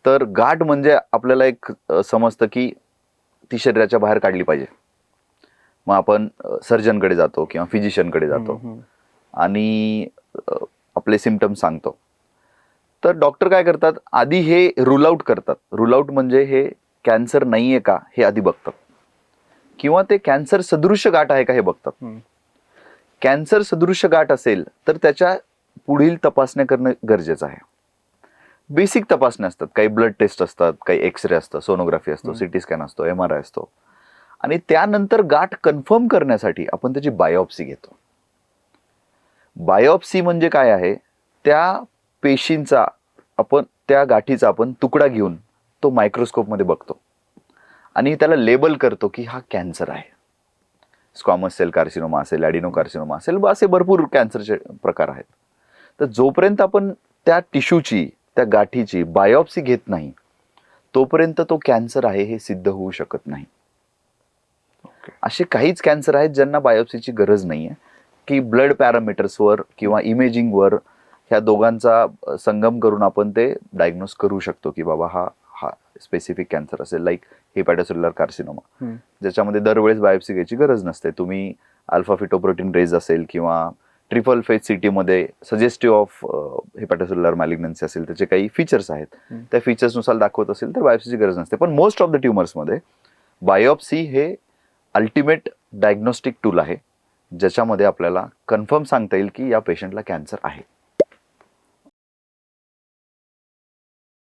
तर गाठ म्हणजे आपल्याला एक समजतं की ती शरीराच्या बाहेर काढली पाहिजे. मग आपण सर्जनकडे जातो किंवा फिजिशियनकडे जातो आणि आपले सिम्पटम्स सांगतो. तर डॉक्टर काय करतात, आधी हे रूल आउट करतात. रूल आउट म्हणजे हे कॅन्सर नाहीये का हे आधी बघतात, किंवा ते कॅन्सर सदृश गाठ आहे का हे बघतात. कॅन्सर सदृश गाठ असेल तर त्याच्या पुढील तपासण्या करणं गरजेचं आहे. बेसिक तपासण्या असतात, काही ब्लड टेस्ट असतात, काही एक्सरे असतं, सोनोग्राफी असतो, सिटी स्कॅन असतो, MRI असतो. आणि त्यानंतर गाठ कन्फर्म करण्यासाठी आपण त्याची बायोप्सी घेतो. बायोप्सी म्हणजे काय आहे, त्या पेशींचा आपण, त्या गाठीचा आपण तुकडा घेऊन तो मायक्रोस्कोपमध्ये बघतो आणि त्याला लेबल करतो की हा कॅन्सर आहे. स्क्वॅमस सेल कार्सिनोमा असेल, ॲडिनो कार्सिनोमा असेल, असे भरपूर कॅन्सरचे प्रकार आहेत. तर जोपर्यंत आपण त्या टिश्यूची, त्या गाठीची बायोप्सी घेत नाही तोपर्यंत तो कॅन्सर आहे हे सिद्ध होऊ शकत नाही. असे काहीच कॅन्सर आहेत ज्यांना बायोप्सीची गरज नाहीये, की ब्लड पॅरामीटर्सवर किंवा इमेजिंगवर ह्या दोघांचा संगम करून आपण ते डायग्नोज करू शकतो की बाबा हा हा स्पेसिफिक कॅन्सर असेल, लाईक हेपॅटोसेल्युलर कार्सिनोमा, ज्याच्यामध्ये दरवेळेस बायोप्सी घ्यायची गरज नसते. तुम्ही अल्फा फिटोप्रोटीन रेज असेल किंवा ट्रिपल फेज सिटी मध्ये सजेस्टिव्ह ऑफ हेपॅटोसेल्युलर मॅलिग्नन्सी असेल, त्याचे काही फीचर्स आहेत, त्या फीचर्सनुसार दाखवत असेल तर बायोप्सीची गरज नसते. पण मोस्ट ऑफ द ट्युमर्समध्ये बायोप्सी हे अल्टिमेट डायग्नोस्टिक टूल आहे, ज्याच्यामध्ये आपल्याला कन्फर्म सांगता येईल की या पेशंटला कॅन्सर आहे.